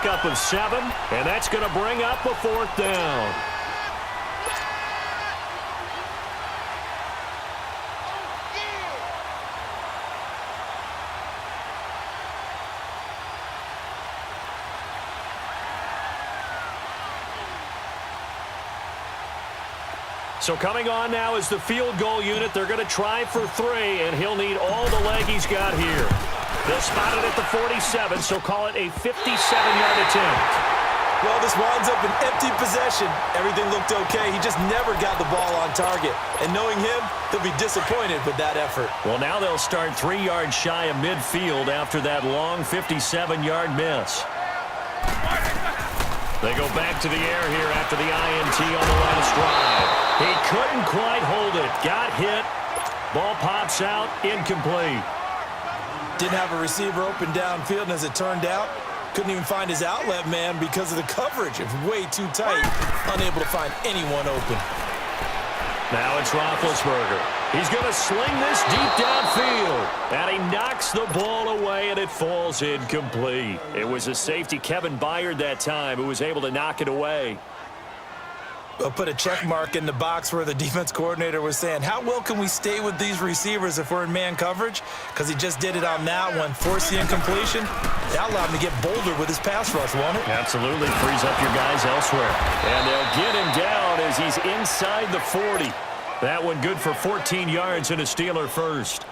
Pickup of 7, and that's going to bring up a 4th down. So coming on now is the field goal unit. They're going to try for 3, and he'll need all the leg he's got here. They'll spot it at the 47, so call it a 57-yard attempt. Well, this winds up an empty possession. Everything looked okay. He just never got the ball on target. And knowing him, he'll be disappointed with that effort. Well, now they'll start 3 yards shy of midfield after that long 57-yard miss. They go back to the air here after the INT on the last drive. He couldn't quite hold it. Got hit. Ball pops out. Incomplete. Didn't have a receiver open downfield, and as it turned out, couldn't even find his outlet man because of the coverage. It was way too tight. Unable to find anyone open. Now it's Roethlisberger. He's going to sling this deep downfield. And he knocks the ball away, and it falls incomplete. It was a safety, Kevin Byard, that time, who was able to knock it away. We'll put a check mark in the box where the defense coordinator was saying, how well can we stay with these receivers if we're in man coverage? Because he just did it on that one. Forced the incompletion. That allowed him to get bolder with his pass rush, won't it? Absolutely. Frees up your guys elsewhere. And they'll get him down as he's inside the 40. That one good for 14 yards and a Steeler first.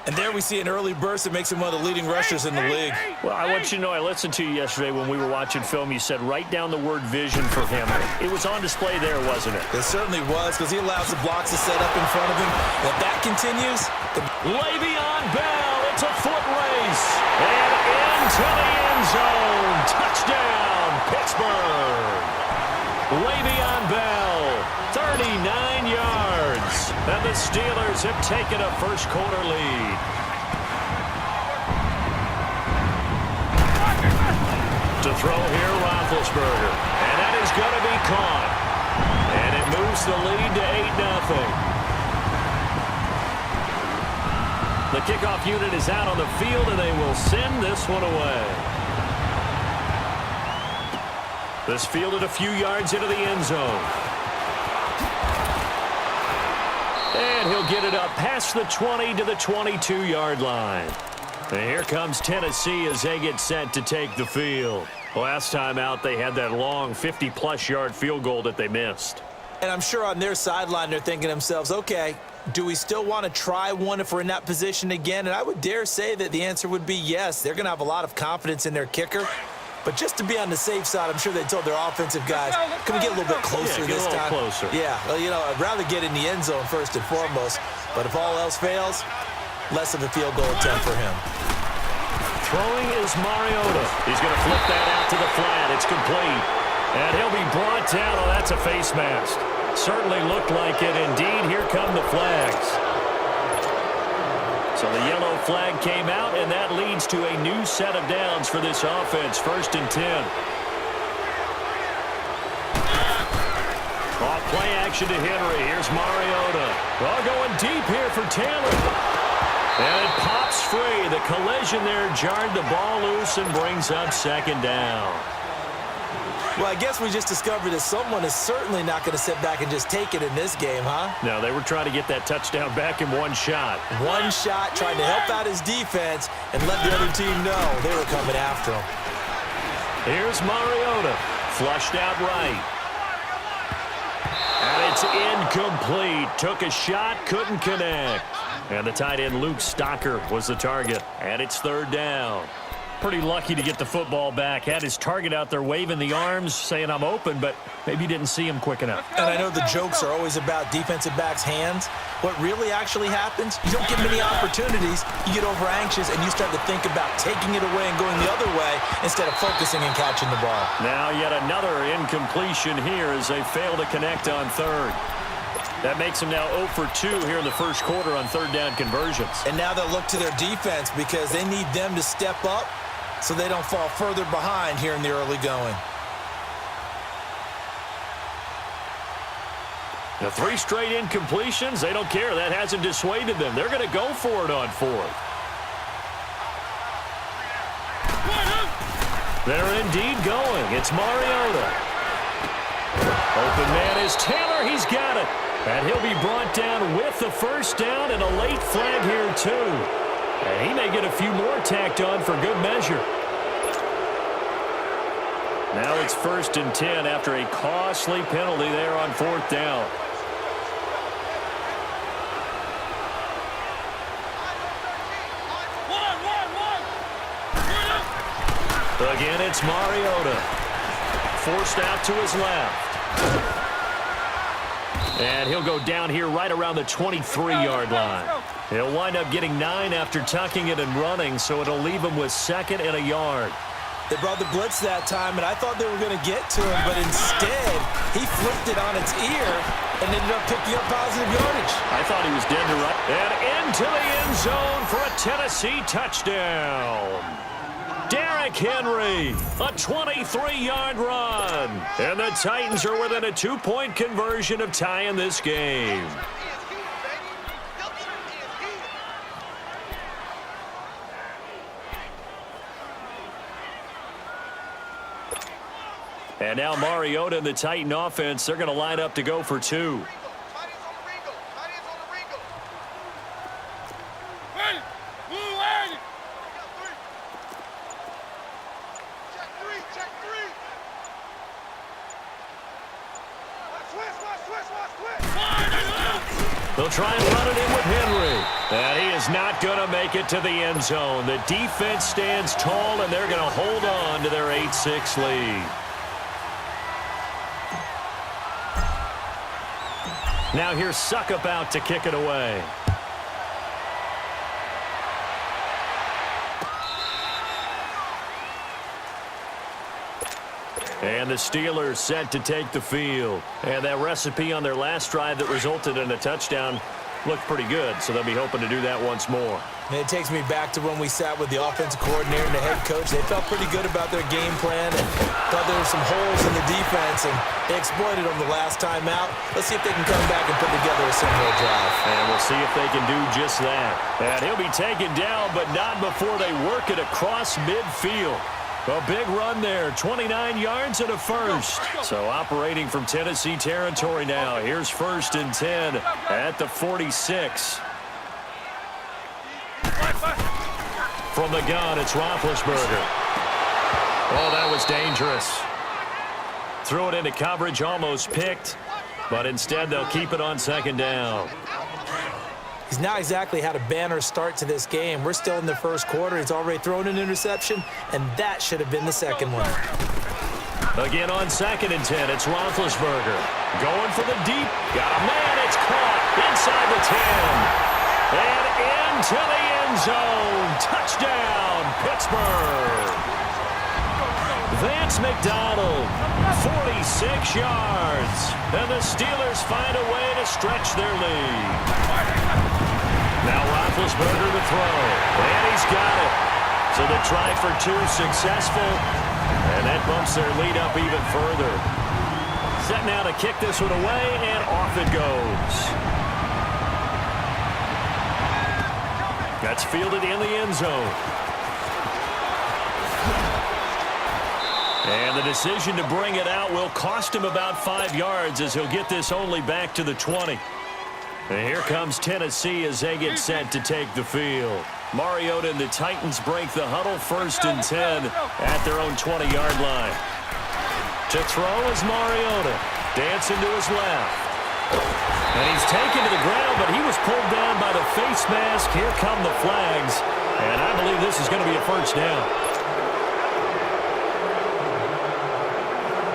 And there we see an early burst that makes him one of the leading rushers in the league. Well, I want you to know, I listened to you yesterday when we were watching film. You said write down the word vision for him. It was on display there, wasn't it? It certainly was, because he allows the blocks to set up in front of him. If that continues... Le'Veon Bell, it's a foot race. And into the end zone. Touchdown, Pittsburgh. Le'Veon Bell, 39 yards. And the Steelers have taken a first-quarter lead. To throw here, Roethlisberger. And that is going to be caught. And it moves the lead to 8-0. The kickoff unit is out on the field, and they will send this one away. This fielded a few yards into the end zone. And he'll get it up past the 20 to the 22-yard line. And here comes Tennessee as they get set to take the field. Last time out, they had that long 50-plus yard field goal that they missed. And I'm sure on their sideline they're thinking to themselves, okay, Do we still want to try one if we're in that position again? And I would dare say that the answer would be yes. They're going to have a lot of confidence in their kicker. But just to be on the safe side, I'm sure they told their offensive guys, can we get a little bit closer this time? Closer. Yeah, well, you know, I'd rather get in the end zone first and foremost. But if all else fails, less of a field goal attempt for him. Throwing is Mariota. He's going to flip that out to the flat. It's complete. And he'll be brought down. Oh, that's a face mask. Certainly looked like it. Indeed, here come the flags. So the yellow flag came out, and that leads to a new set of downs for this offense. 1st and 10. Off play action to Henry. Here's Mariota. Well, going deep here for Taylor. And it pops free. The collision there jarred the ball loose and brings up 2nd down. Well, I guess we just discovered that someone is certainly not going to sit back and just take it in this game, huh? No, they were trying to get that touchdown back in one shot. One shot, trying to help out his defense and let the other team know they were coming after him. Here's Mariota. Flushed out right. And it's incomplete. Took a shot, couldn't connect. And the tight end Luke Stocker was the target. And it's 3rd down. Pretty lucky to get the football back. Had his target out there waving the arms, saying I'm open, but maybe didn't see him quick enough. And I know the jokes are always about defensive backs' hands. What really actually happens, you don't get many opportunities. You get over anxious, and you start to think about taking it away and going the other way instead of focusing and catching the ball. Now yet another incompletion here as they fail to connect on 3rd. That makes them now 0 for 2 here in the 1st quarter on 3rd down conversions. And now they'll look to their defense because they need them to step up so they don't fall further behind here in the early going. The 3 straight incompletions, they don't care. That hasn't dissuaded them. They're going to go for it on 4th. They're indeed going. It's Mariota. Open man is Taylor. He's got it. And he'll be brought down with the 1st down and a late flag here, too. And he may get a few more tacked on for good measure. Now it's 1st and 10 after a costly penalty there on 4th down. Again, it's Mariota. Forced out to his left. And he'll go down here right around the 23-yard line. He'll wind up getting 9 after tucking it and running, so it'll leave him with 2nd and a yard. They brought the blitz that time, and I thought they were going to get to him, but instead, he flipped it on its ear and ended up picking up positive yardage. I thought he was dead to right. And into the end zone for a Tennessee touchdown. Derrick Henry, a 23-yard run. And the Titans are within a 2-point conversion of tying this game. And now Mariota and the Titan offense, they're going to line up to go for 2. They'll try and run it in with Henry. And he is not going to make it to the end zone. The defense stands tall, and they're going to hold on to their 8-6 lead. Now here's Suckup out to kick it away. And the Steelers set to take the field. And that recipe on their last drive that resulted in a touchdown looked pretty good, so they'll be hoping to do that once more. And it takes me back to when we sat with the offensive coordinator and the head coach. They felt pretty good about their game plan and thought there were some holes in the defense, and they exploited them the last time out. Let's see if they can come back and put together a similar drive. And we'll see if they can do just that. And he'll be taken down, but not before they work it across midfield. A big run there, 29 yards and a first. So operating from Tennessee territory now. Here's 1st and 10 at the 46. From the gun, it's Roethlisberger. Oh, that was dangerous. Threw it into coverage, almost picked, but instead they'll keep it on 2nd down. He's not exactly had a banner start to this game. We're still in the first quarter. He's already thrown an interception, and that should have been the second one. Again on 2nd and 10, it's Roethlisberger. Going for the deep. Got a man. It's caught inside the 10. And into the end zone. Touchdown, Pittsburgh. Vance McDonald, 46 yards. And the Steelers find a way to stretch their lead. Now Roethlisberger to throw. And he's got it. So the try for 2 successful. And that bumps their lead up even further. Set now to kick this one away, and off it goes. That's fielded in the end zone. And the decision to bring it out will cost him about 5 yards as he'll get this only back to the 20. And here comes Tennessee as they get set to take the field. Mariota and the Titans break the huddle 1st and 10 at their own 20-yard line. To throw is Mariota. Dancing to his left. And he's taken to the ground, but he was pulled down by the face mask. Here come the flags. And I believe this is going to be a first down.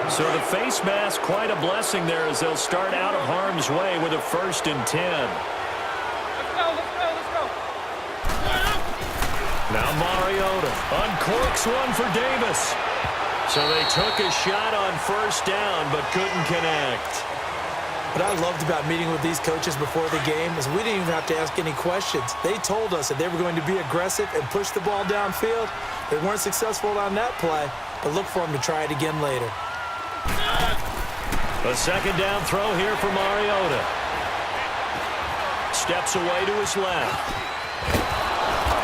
So the face mask, quite a blessing there as they'll start out of harm's way with a 1st and 10. Now Mariota uncorks one for Davis. So they took a shot on 1st down but couldn't connect. What I loved about meeting with these coaches before the game is we didn't even have to ask any questions. They told us that they were going to be aggressive and push the ball downfield. They weren't successful on that play, but look for them to try it again later. A 2nd down throw here for Mariota. Steps away to his left.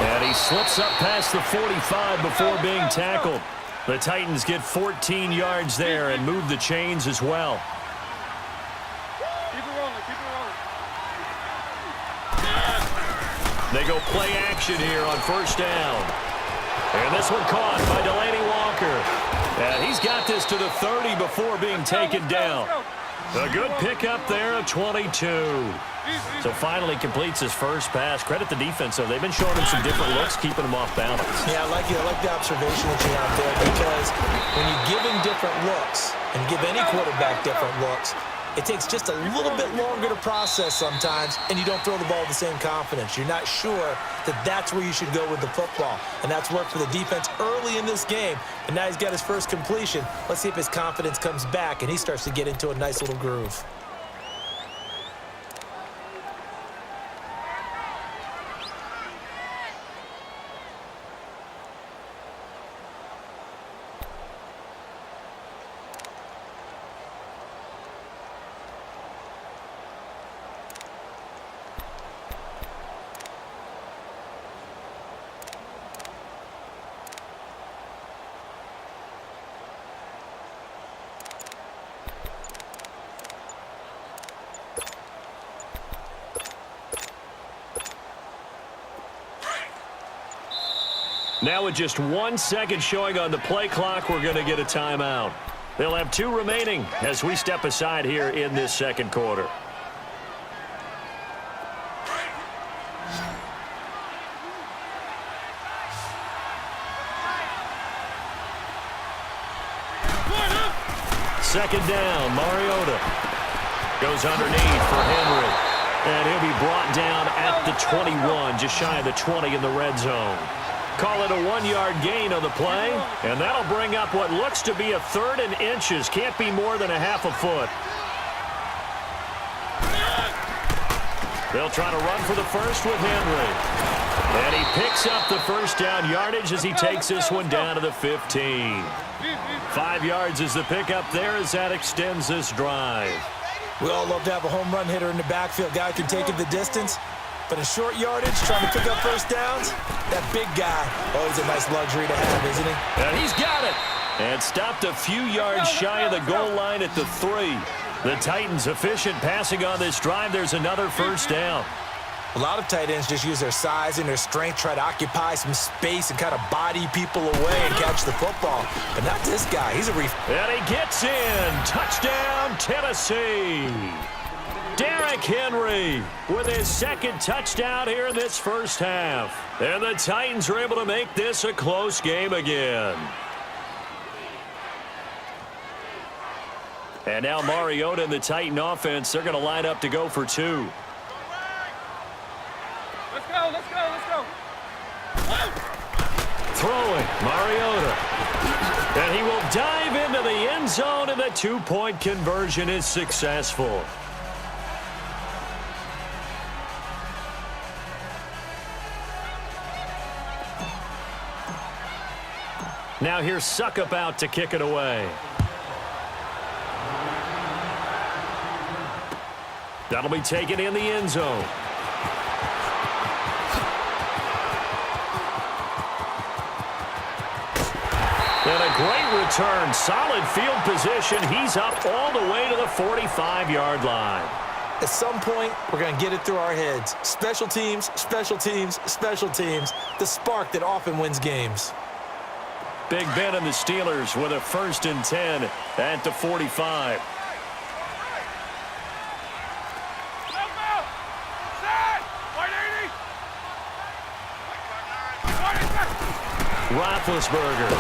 And he slips up past the 45 before being tackled. The Titans get 14 yards there and move the chains as well. Keep it rolling, keep it rolling. They go play action here on 1st down. And this one caught by Delaney Walker. And he's got this to the 30 before being taken down. A good pickup there of 22. So finally completes his first pass. Credit the defense, though. They've been showing him some different looks, keeping him off balance. Yeah, I like the observation that you have there, because when you give him different looks and give any quarterback different looks, it takes just a little bit longer to process sometimes, and you don't throw the ball with the same confidence. You're not sure that that's where you should go with the football, and that's worked for the defense early in this game, and now he's got his first completion. Let's see if his confidence comes back, and he starts to get into a nice little groove. Now with just 1 second showing on the play clock, we're going to get a timeout. They'll have 2 remaining as we step aside here in this second quarter. Second down, Mariota goes underneath for Henry. And he'll be brought down at the 21, just shy of the 20 in the red zone. Call it a 1-yard gain on the play, and that'll bring up what looks to be a 3rd and inches. Can't be more than a half a foot. They'll try to run for the first with Henry. And he picks up the first down yardage as he takes this one down to the 15. 5 yards is the pickup there as that extends this drive. We all love to have a home run hitter in the backfield. Guy can take it the distance. But in short yardage, trying to pick up first downs, that big guy, oh, he's a nice luxury to have, isn't he? And he's got it. And stopped a few yards shy of the goal line at the 3. The Titans efficient passing on this drive. There's another first down. A lot of tight ends just use their size and their strength, try to occupy some space and kind of body people away and catch the football. But not this guy. He's a And he gets in. Touchdown, Tennessee. Derrick Henry with his second touchdown here in this first half. And the Titans are able to make this a close game again. And now Mariota and the Titan offense, they're going to line up to go for two. Let's go, let's go, let's go. Throwing, Mariota. And he will dive into the end zone, and the two-point conversion is successful. Now here's Suckup out to kick it away. That'll be taken in the end zone. And a great return. Solid field position. He's up all the way to the 45-yard line. At some point, we're going to get it through our heads. Special teams, special teams, special teams. The spark that often wins games. Big Ben and the Steelers with a 1st and 10 at the 45. Roethlisberger.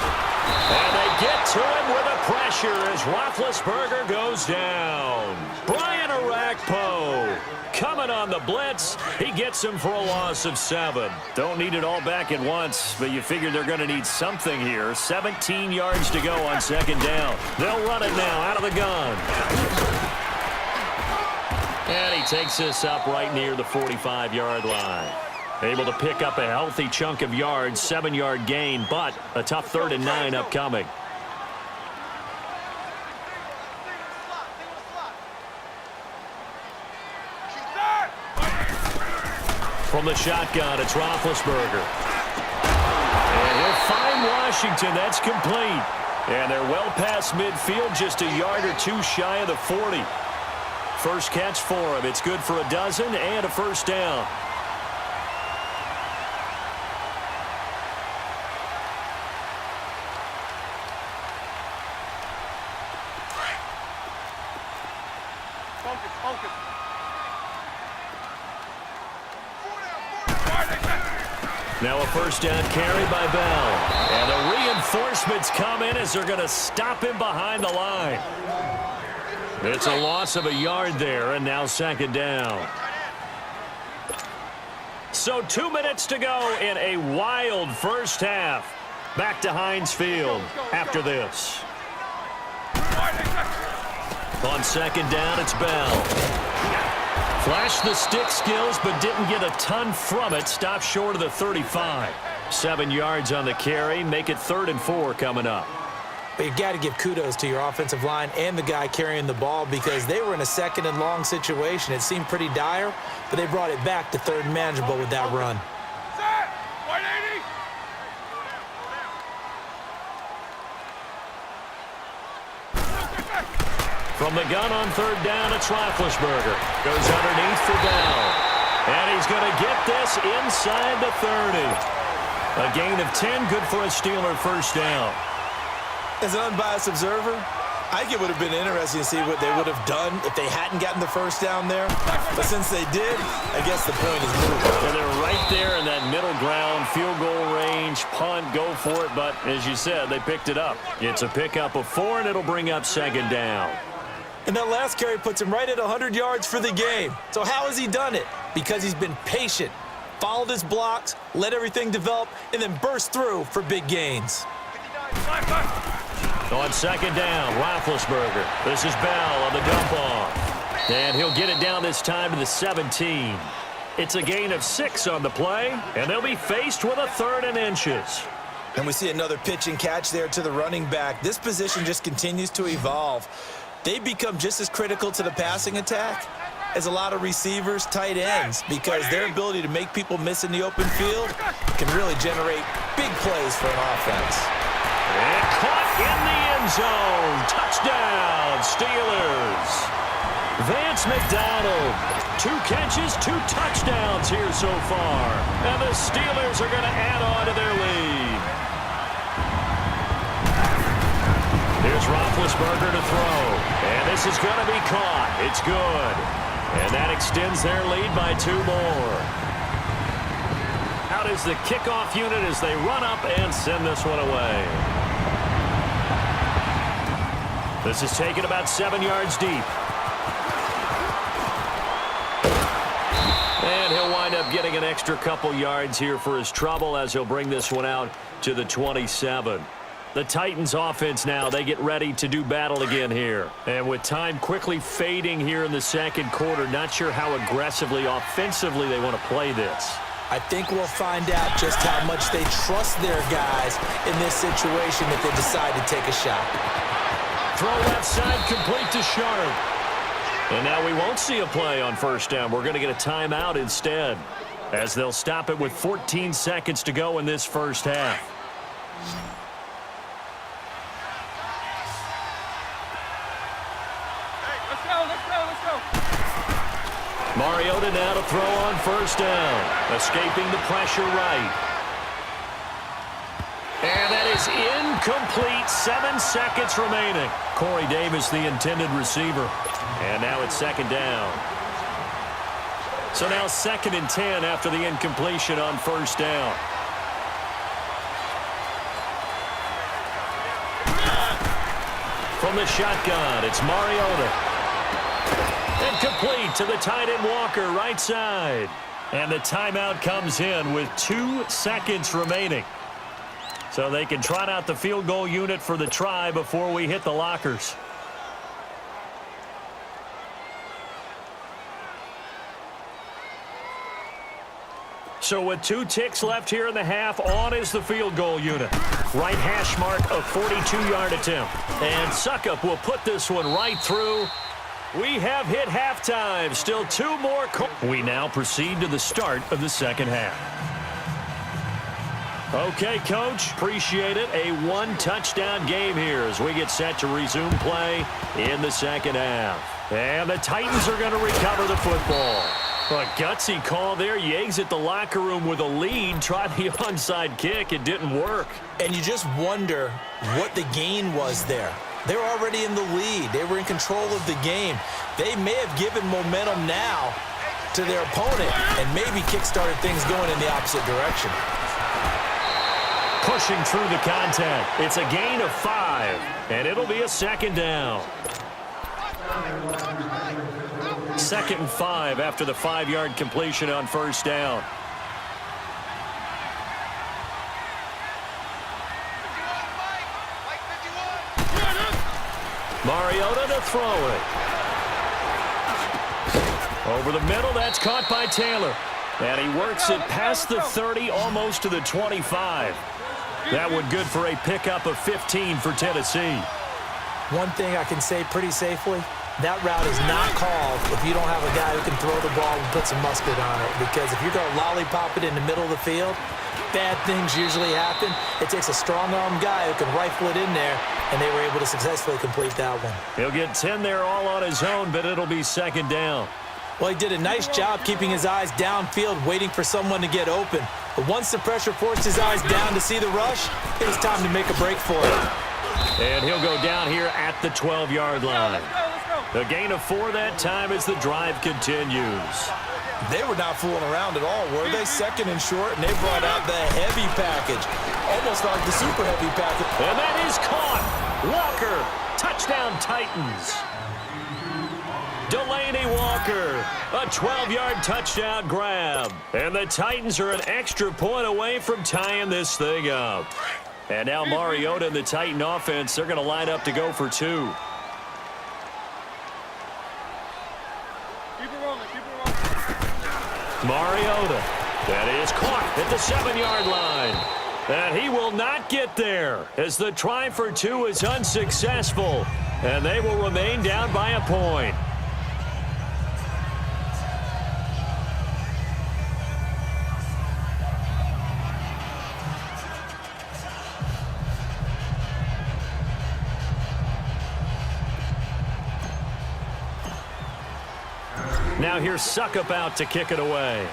And they get to him with a pressure as Roethlisberger goes down. Brian Orakpo coming on the blitz. He gets him for a loss of 7. Don't need it all back at once, but you figure they're going to need something here. 17 yards to go on 2nd down. They'll run it now out of the gun. And he takes this up right near the 45-yard line. Able to pick up a healthy chunk of yards, 7-yard gain, but a tough 3rd and 9 upcoming. From the shotgun, it's Roethlisberger. And he'll find Washington. That's complete. And they're well past midfield, just a yard or two shy of the 40. First catch for him. It's good for a dozen and a 1st down. Now a 1st down carry by Bell. And the reinforcements come in as they're going to stop him behind the line. It's a loss of a yard there, and now 2nd down. So 2 minutes to go in a wild first half. Back to Heinz Field after this. On 2nd down, it's Bell. Flashed the stick skills, but didn't get a ton from it. Stopped short of the 35. 7 yards on the carry. Make it 3rd and 4 coming up. But you got to give kudos to your offensive line and the guy carrying the ball because they were in a 2nd and long situation. It seemed pretty dire, but they brought it back to 3rd and manageable with that run. From the gun on 3rd down, it's Roethlisberger. Goes underneath for Bell. And he's going to get this inside the 30. A gain of 10, good for a Steeler 1st down. As an unbiased observer, I think it would have been interesting to see what they would have done if they hadn't gotten the 1st down there. But since they did, I guess the point is moved. And they're right there in that middle ground, field goal range, punt, go for it. But as you said, they picked it up. It's a pickup of 4, and it'll bring up 2nd down. And that last carry puts him right at 100 yards for the game. So how has he done it? Because he's been patient, followed his blocks, let everything develop, and then burst through for big gains. On 2nd down, Roethlisberger. This is Bell on the dump off. And he'll get it down this time to the 17. It's a gain of 6 on the play, and they'll be faced with a 3rd and inches. And we see another pitch and catch there to the running back. This position just continues to evolve. They become just as critical to the passing attack as a lot of receivers, tight ends, because their ability to make people miss in the open field can really generate big plays for an offense. And caught in the end zone. Touchdown, Steelers. Vance McDonald. 2 catches, 2 touchdowns here so far. And the Steelers are going to add on to their lead. Here's Roethlisberger to throw. And this is going to be caught. It's good. And that extends their lead by 2 more. Out is the kickoff unit as they run up and send this one away. This is taken about 7 yards deep. And he'll wind up getting an extra couple yards here for his trouble as he'll bring this one out to the 27. The Titans offense now, they get ready to do battle again here. And with time quickly fading here in the second quarter, not sure how aggressively, offensively they want to play this. I think we'll find out just how much they trust their guys in this situation if they decide to take a shot. Throw left side complete to Sharp. And now we won't see a play on first down. We're going to get a timeout instead, as they'll stop it with 14 seconds to go in this first half. Hey, let's go. Mariota now to throw on first down, escaping the pressure right. And that is incomplete. 7 seconds remaining. Corey Davis, the intended receiver. And now it's second down. So now 2nd and 10 after the incompletion on first down. From the shotgun, it's Mariota. And complete to the tight end Walker, right side. And the timeout comes in with 2 seconds remaining. So they can trot out the field goal unit for the try before we hit the lockers. So with 2 ticks left here in the half, on is the field goal unit. Right hash mark, a 42-yard attempt. And Suckup will put this one right through. We have hit halftime. Still 2 more. We now proceed to the start of the second half. Okay, Coach, appreciate it. A 1-touchdown game here as we get set to resume play in the second half. And the Titans are going to recover the football. A gutsy call there. You exit the locker room with a lead. Tried the onside kick. It didn't work. And you just wonder what the gain was there. They were already in the lead. They were in control of the game. They may have given momentum now to their opponent and maybe kick-started things going in the opposite direction. Pushing through the contact. It's a gain of 5, and it'll be a second down. 2nd and 5 after the 5-yard completion on first down. Mariota to throw it. Over the middle, that's caught by Taylor. And he works it past the 30, almost to the 25. That one good for a pickup of 15 for Tennessee. One thing I can say pretty safely, that route is not called if you don't have a guy who can throw the ball and put some mustard on it. Because if you're going to lollipop it in the middle of the field, bad things usually happen. It takes a strong-arm guy who can rifle it in there, and they were able to successfully complete that one. He'll get 10 there all on his own, but it'll be second down. Well, he did a nice job keeping his eyes downfield, waiting for someone to get open. But once the pressure forced his eyes down to see the rush, it was time to make a break for it. And he'll go down here at the 12-yard line. The gain of 4 that time as the drive continues. They were not fooling around at all, were they? 2nd and short, and they brought out the heavy package. Almost like the super heavy package. And that is caught. Walker, touchdown Titans. Delaney Walker, a 12-yard touchdown grab. And the Titans are an extra point away from tying this thing up. And now Mariota and the Titan offense, they're going to line up to go for 2. Keep it rolling. Mariota, that is caught at the 7-yard line. And he will not get there as the try for 2 is unsuccessful. And they will remain down by a point. Now here's Suckup out to kick it away.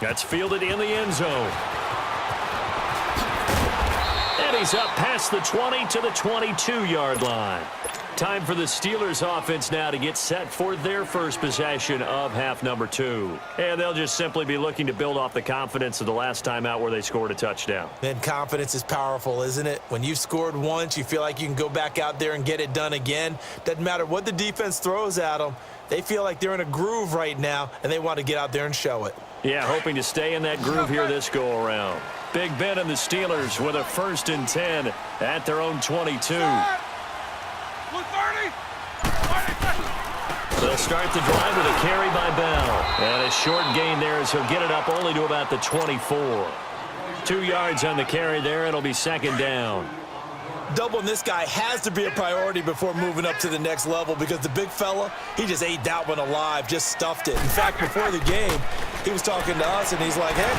That's fielded in the end zone. And he's up past the 20 to the 22-yard line. Time for the Steelers offense now to get set for their first possession of half number 2. And they'll just simply be looking to build off the confidence of the last time out where they scored a touchdown. And confidence is powerful, isn't it? When you've scored once, you feel like you can go back out there and get it done again. Doesn't matter what the defense throws at them. They feel like they're in a groove right now, and they want to get out there and show it. Yeah, hoping to stay in that groove here this go-around. Big Ben and the Steelers with a 1st and 10 at their own 22. They'll start the drive with a carry by Bell. And a short gain there as he'll get it up only to about the 24. 2 yards on the carry there. It'll be 2nd down. Doubling this guy has to be a priority before moving up to the next level because the big fella, he just ate that one alive, just stuffed it. In fact, before the game, he was talking to us, and he's like, hey,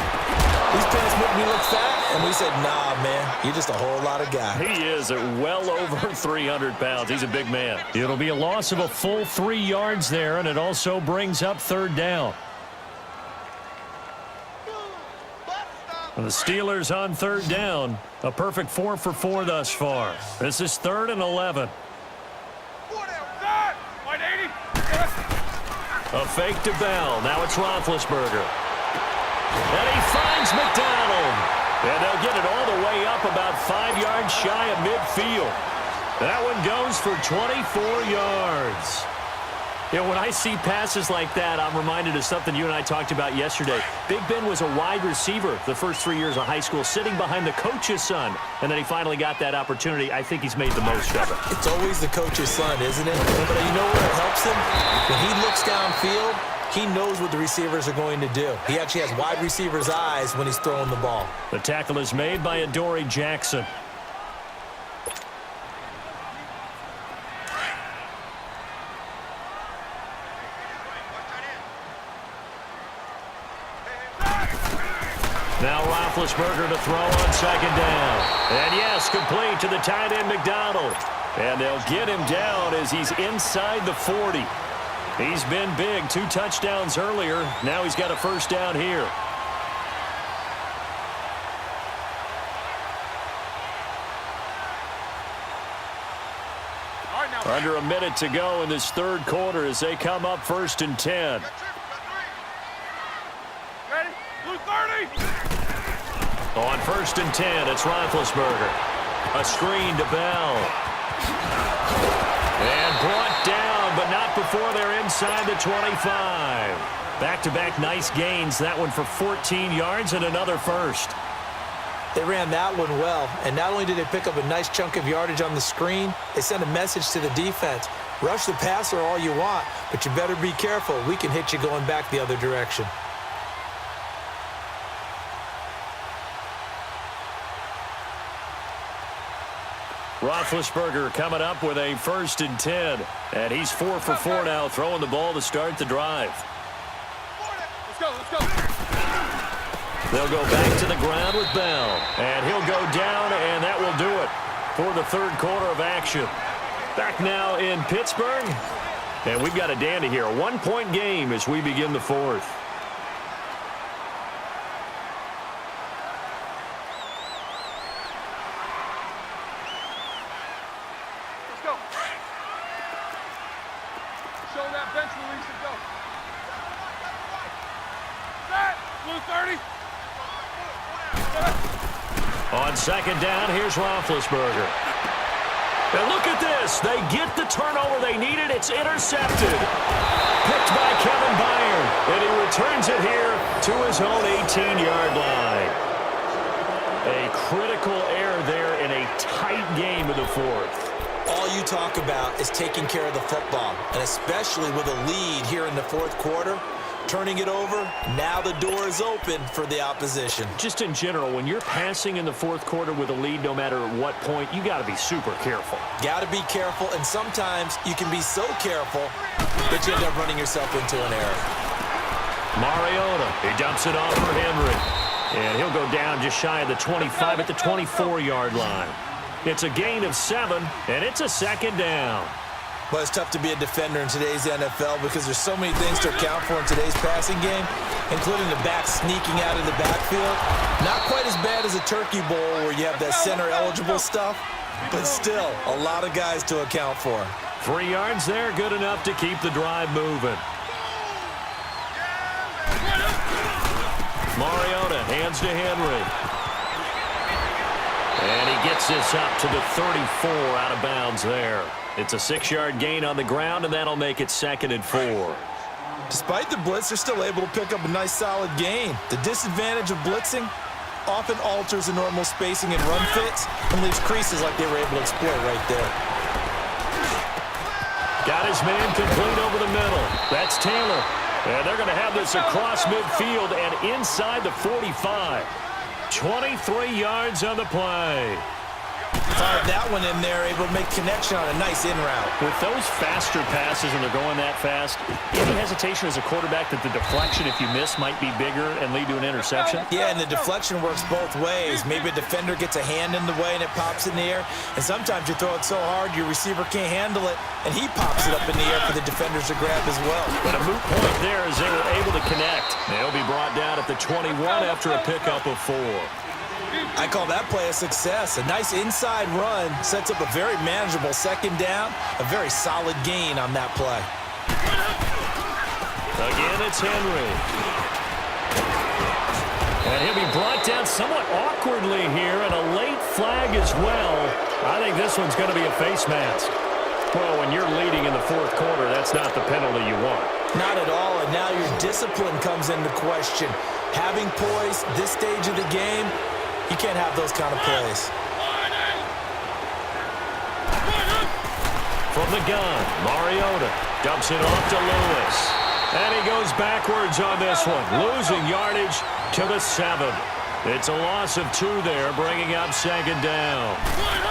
these pants make me look fat. And we said, nah, man, you're just a whole lot of guy. He is at well over 300 pounds. He's a big man. It'll be a loss of a full 3 yards there, and it also brings up 3rd down. And the Steelers on 3rd down. A perfect 4 for 4 thus far. This is 3rd and 11. A fake to Bell. Now it's Roethlisberger. And he finds McDonald. And they'll get it all the way up about 5 yards shy of midfield. That one goes for 24 yards. You know, when I see passes like that, I'm reminded of something you and I talked about yesterday. Big Ben was a wide receiver the first 3 years of high school, sitting behind the coach's son. And then he finally got that opportunity. I think he's made the most of it. It's always the coach's son, isn't it? But you know what helps him? When he looks downfield, he knows what the receivers are going to do. He actually has wide receivers' eyes when he's throwing the ball. The tackle is made by Adoree Jackson. Now Roethlisberger to throw on 2nd down. And yes, complete to the tight end McDonald. And they'll get him down as he's inside the 40. He's been big, 2 touchdowns earlier. Now he's got a 1st down here. Under a minute to go in this 3rd quarter as they come up 1st and 10. Ready? Blue 30! On 1st and 10, it's Roethlisberger. A screen to Bell. And brought down, but not before they're inside the 25. Back-to-back nice gains. That one for 14 yards and another 1st. They ran that one well, and not only did they pick up a nice chunk of yardage on the screen, they sent a message to the defense. Rush the passer all you want, but you better be careful. We can hit you going back the other direction. Roethlisberger coming up with a 1st and 10. And he's 4 for 4 now, throwing the ball to start the drive. Let's go, let's go. They'll go back to the ground with Bell. And he'll go down, and that will do it for the 3rd quarter of action. Back now in Pittsburgh. And we've got a dandy here. A 1-point game as we begin the 4th. On 2nd down, here's Roethlisberger. And look at this. They get the turnover they needed. It's intercepted. Picked by Kevin Byard. And he returns it here to his own 18-yard line. A critical error there in a tight game in the 4th. All you talk about is taking care of the football, and especially with a lead here in the 4th quarter. Turning it over, now the door is open for the opposition. Just in general, when you're passing in the 4th quarter with a lead, no matter at what point, you got to be super careful. Got to be careful, and sometimes you can be so careful that you end up running yourself into an error. Mariota, he dumps it off for Henry. And he'll go down just shy of the 25 at the 24-yard line. It's a gain of 7, and it's a 2nd down. Well, it's tough to be a defender in today's NFL because there's so many things to account for in today's passing game, including the back sneaking out of the backfield. Not quite as bad as a turkey bowl where you have that center-eligible stuff, but still a lot of guys to account for. 3 yards there, good enough to keep the drive moving. Mariota hands to Henry. And he gets this up to the 34 out of bounds there. It's a 6-yard gain on the ground, and that'll make it 2nd and 4. Despite the blitz, they're still able to pick up a nice solid gain. The disadvantage of blitzing often alters the normal spacing and run fits and leaves creases like they were able to exploit right there. Got his man complete over the middle. That's Taylor. And they're going to have this across midfield and inside the 45. 23 yards on the play. Fired that one in there, able to make connection on a nice in route. With those faster passes and they're going that fast, any hesitation as a quarterback that the deflection, if you miss, might be bigger and lead to an interception? Yeah, and the deflection works both ways. Maybe a defender gets a hand in the way and it pops in the air. And sometimes you throw it so hard your receiver can't handle it, and he pops it up in the air for the defenders to grab as well. But a moot point there as they were able to connect. They'll be brought down at the 21 after a pickup of 4. I call that play a success. A nice inside run sets up a very manageable 2nd down. A very solid gain on that play. Again, it's Henry. And he'll be brought down somewhat awkwardly here, and a late flag as well. I think this one's going to be a face mask. Well, when you're leading in the 4th quarter, that's not the penalty you want. Not at all, and now your discipline comes into question. Having poise this stage of the game, you can't have those kind of plays. From the gun, Mariota dumps it off to Lewis. And he goes backwards on this one, losing yardage to the 7. It's a loss of 2 there, bringing up 2nd down.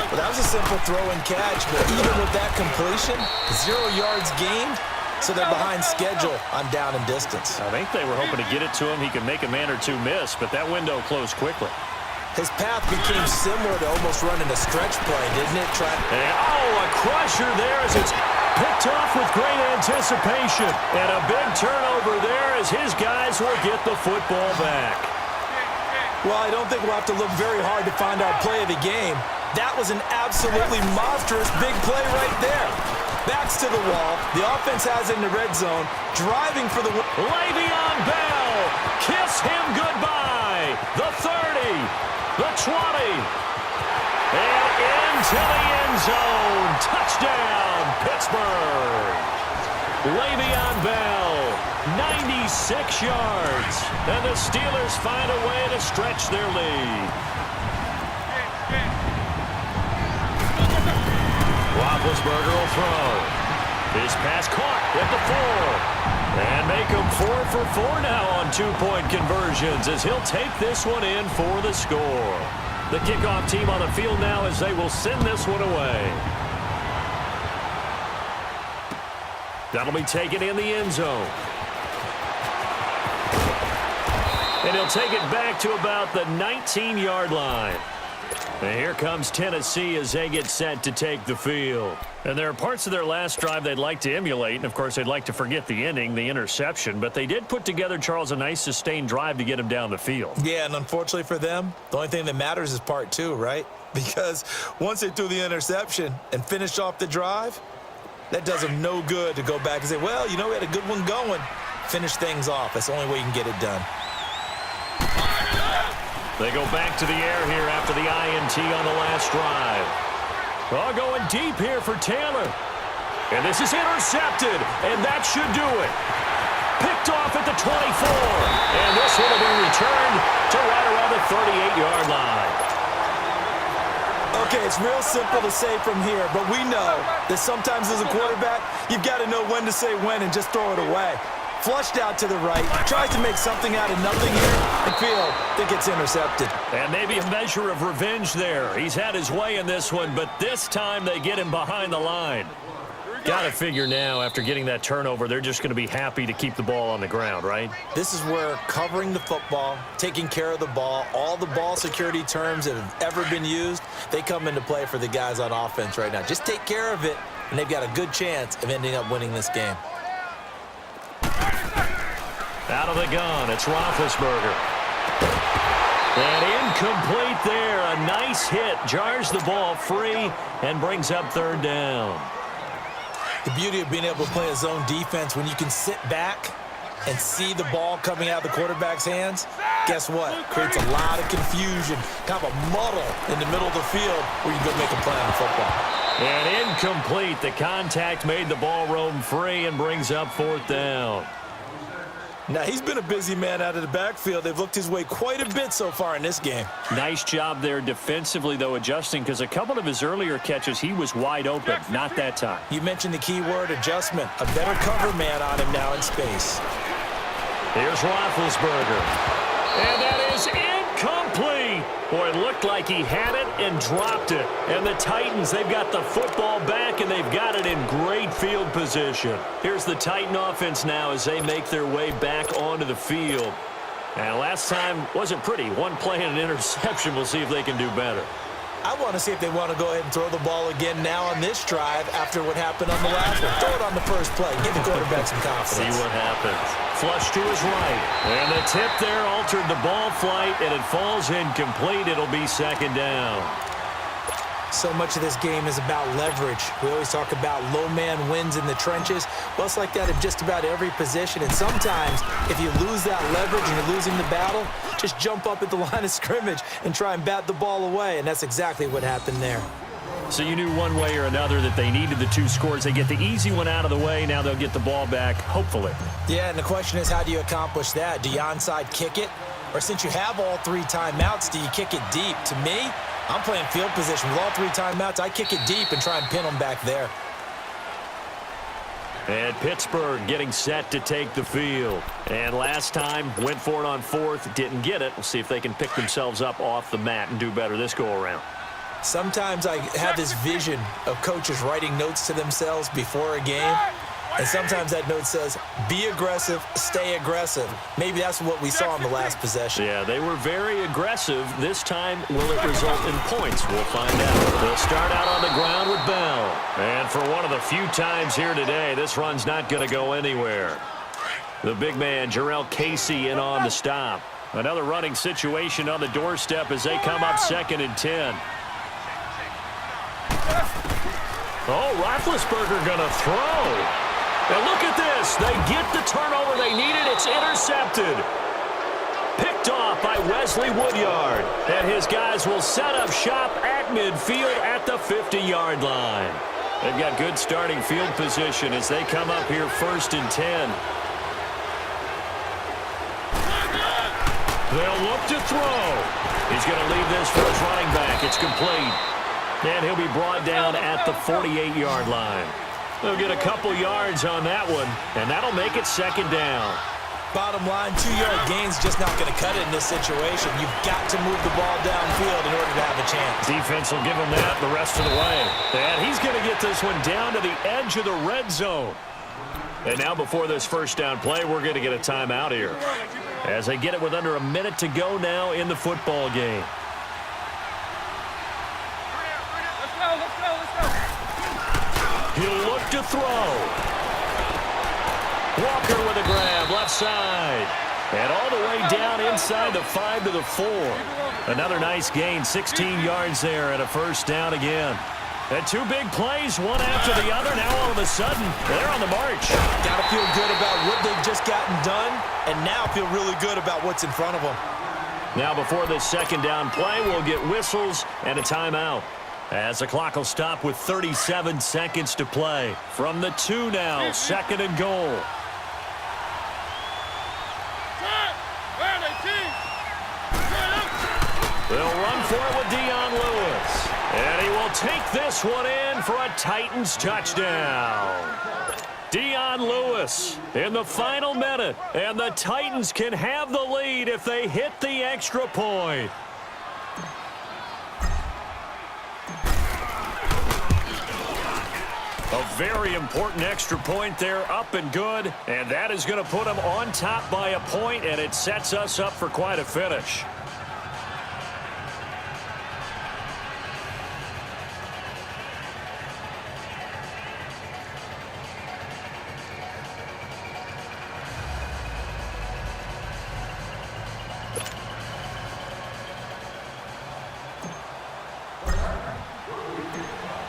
Well, that was a simple throw and catch, but even with that completion, 0 yards gained, so they're behind schedule on down and distance. I think they were hoping to get it to him. He could make a man or two miss, but that window closed quickly. His path became similar to almost running a stretch play, didn't it? A crusher there as it's picked off with great anticipation. And a big turnover there as his guys will get the football back. Well, I don't think we'll have to look very hard to find our play of the game. That was an absolutely monstrous big play right there. Backs to the wall. The offense has it in the red zone. Driving for the win. Le'Veon Bell. Kiss him goodbye. The 30. The 20, and into the end zone. Touchdown, Pittsburgh. Le'Veon Bell, 96 yards. And the Steelers find a way to stretch their lead. Roethlisberger will throw. His pass caught at the 4. And make him 4 for 4 now on 2-point conversions as he'll take this one in for the score. The kickoff team on the field now as they will send this one away. That'll be taken in the end zone. And he'll take it back to about the 19-yard line. And here comes Tennessee as they get set to take the field. And there are parts of their last drive they'd like to emulate. And, of course, they'd like to forget the ending, the interception. But they did put together, Charles, a nice sustained drive to get him down the field. Yeah, and unfortunately for them, the only thing that matters is part 2, right? Because once they threw the interception and finished off the drive, that does them no good to go back and say, well, you know, we had a good one going. Finish things off. That's the only way you can get it done. They go back to the air here after the INT on the last drive. All going deep here for Taylor. And this is intercepted, and that should do it. Picked off at the 24. And this one will be returned to right around the 38-yard line. Okay, it's real simple to say from here, but we know that sometimes as a quarterback, you've got to know when to say when and just throw it away. Flushed out to the right, tries to make something out of nothing here, and Field think it's intercepted. And maybe a measure of revenge there. He's had his way in this one, but this time they get him behind the line. Got to figure now, after getting that turnover, they're just going to be happy to keep the ball on the ground, right? This is where covering the football, taking care of the ball, all the ball security terms that have ever been used, they come into play for the guys on offense right now. Just take care of it, and they've got a good chance of ending up winning this game. Out of the gun, it's Roethlisberger. And incomplete there. A nice hit. Jars the ball free and brings up 3rd down. The beauty of being able to play a zone defense when you can sit back and see the ball coming out of the quarterback's hands, guess what? Creates a lot of confusion, kind of a muddle in the middle of the field where you can go make a play on football. And incomplete. The contact made the ball roam free and brings up 4th down. Now, he's been a busy man out of the backfield. They've looked his way quite a bit so far in this game. Nice job there defensively, though, adjusting, because a couple of his earlier catches, he was wide open. Not that time. You mentioned the key word, adjustment. A better cover man on him now in space. Here's Roethlisberger. And that is incomplete. Boy, it looked like he had it and dropped it. And the Titans, they've got the football back, and they've got it in great field position. Here's the Titan offense now as they make their way back onto the field. And last time wasn't pretty. One play and an interception. We'll see if they can do better. I want to see if they want to go ahead and throw the ball again now on this drive after what happened on the last one. Throw it on the first play. Give the quarterback some confidence. See what happens. Flush to his right. And the tip there altered the ball flight, and it falls incomplete. It'll be 2nd down. So much of this game is about leverage. We always talk about low man wins in the trenches. Well, it's like that in just about every position. And sometimes, if you lose that leverage and you're losing the battle, just jump up at the line of scrimmage and try and bat the ball away. And that's exactly what happened there. So you knew one way or another that they needed the 2 scores. They get the easy one out of the way. Now they'll get the ball back, hopefully. Yeah, and the question is, how do you accomplish that? Do you onside kick it? Or since you have all 3 timeouts, do you kick it deep? To me, I'm playing field position with all 3 timeouts. I kick it deep and try and pin them back there. And Pittsburgh getting set to take the field. And last time, went for it on 4th, didn't get it. We'll see if they can pick themselves up off the mat and do better this go-around. Sometimes I have this vision of coaches writing notes to themselves before a game. And sometimes that note says, be aggressive, stay aggressive. Maybe that's what we saw in the last possession. Yeah, they were very aggressive. This time, will it result in points? We'll find out. They'll start out on the ground with Bell. And for one of the few times here today, this run's not going to go anywhere. The big man, Jarrell Casey, in on the stop. Another running situation on the doorstep as they come up 2nd and 10. Oh, Roethlisberger going to throw. And look at this. They get the turnover they needed. It's intercepted. Picked off by Wesley Woodyard. And his guys will set up shop at midfield at the 50-yard line. They've got good starting field position as they come up here 1st and 10. They'll look to throw. He's going to leave this for his running back. It's complete. And he'll be brought down at the 48-yard line. They'll get a couple yards on that one, and that'll make it 2nd down. Bottom line, 2-yard gain's just not going to cut it in this situation. You've got to move the ball downfield in order to have a chance. Defense will give him that the rest of the way. And he's going to get this one down to the edge of the red zone. And now before this 1st down play, we're going to get a timeout here. As they get it with under a minute to go now in the football game. He'll look to throw. Walker with a grab, left side. And all the way down inside the 5 to the 4. Another nice gain, 16 yards there and a 1st down again. And 2 big plays, one after the other. Now all of a sudden, they're on the march. Got to feel good about what they've just gotten done, and now feel really good about what's in front of them. Now before this 2nd down play, we'll get whistles and a timeout. As the clock will stop with 37 seconds to play. From the 2 now, 2nd and goal. They'll run for it with Dion Lewis. And he will take this one in for a Titans touchdown. Dion Lewis in the final minute. And the Titans can have the lead if they hit the extra point. A very important extra point there, up and good. And that is going to put them on top by a point, and it sets us up for quite a finish.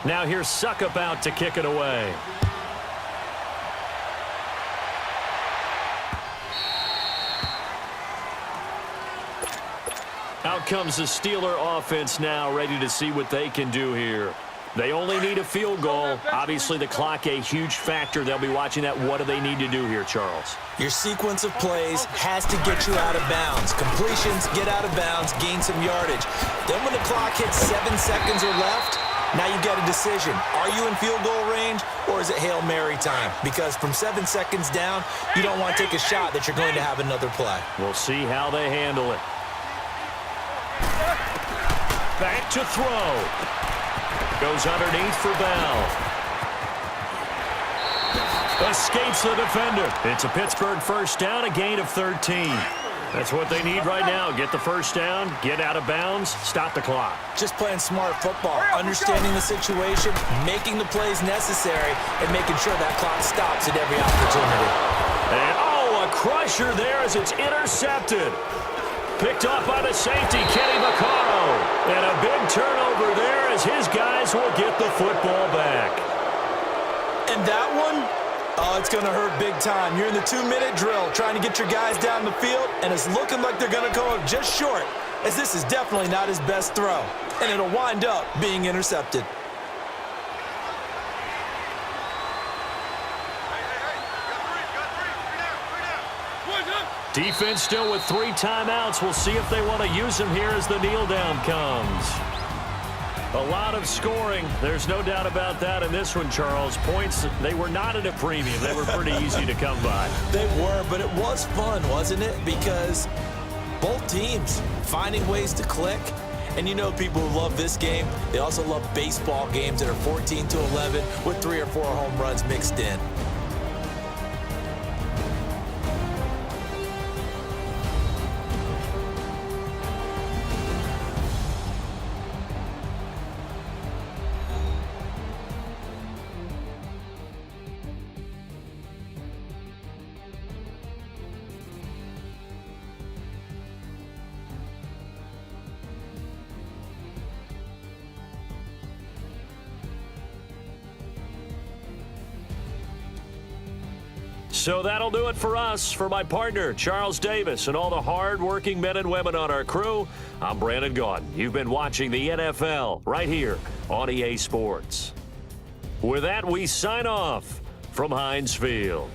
Now here's Suckup out to kick it away. comes the Steeler offense now, ready to see what they can do here. They only need a field goal. Obviously, the clock a huge factor. They'll be watching that. What do they need to do here, Charles? Your sequence of plays has to get you out of bounds. Completions, get out of bounds, gain some yardage. Then when the clock hits 7 seconds or left, now you get a decision. Are you in field goal range, or is it Hail Mary time? Because from 7 seconds down, you don't want to take a shot that you're going to have another play. We'll see how they handle it. Back to throw. Goes underneath for Bell. Escapes the defender. It's a Pittsburgh first down, a gain of 13. That's what they need right now. Get the first down, get out of bounds, stop the clock. Just playing smart football, understanding the situation, making the plays necessary, and making sure that clock stops at every opportunity. And, oh, a crusher there as it's intercepted. Picked off by the safety, Kenny Vaccaro. And a big turnover there as his guys will get the football back. And that one, oh, it's going to hurt big time. You're in the 2-minute drill trying to get your guys down the field, and it's looking like they're going to go just short, as this is definitely not his best throw. And it'll wind up being intercepted. Defense still with 3 timeouts. We'll see if they want to use them here as the kneel down comes. A lot of scoring. There's no doubt about that in this one, Charles. Points, they were not at a premium. They were pretty easy to come by. They were, but it was fun, wasn't it? Because both teams finding ways to click. And you know people who love this game, they also love baseball games that are 14-11 with 3 or 4 home runs mixed in. So that'll do it for us. For my partner, Charles Davis, and all the hard-working men and women on our crew, I'm Brandon Gaudin. You've been watching the NFL right here on EA Sports. With that, we sign off from Heinz Field.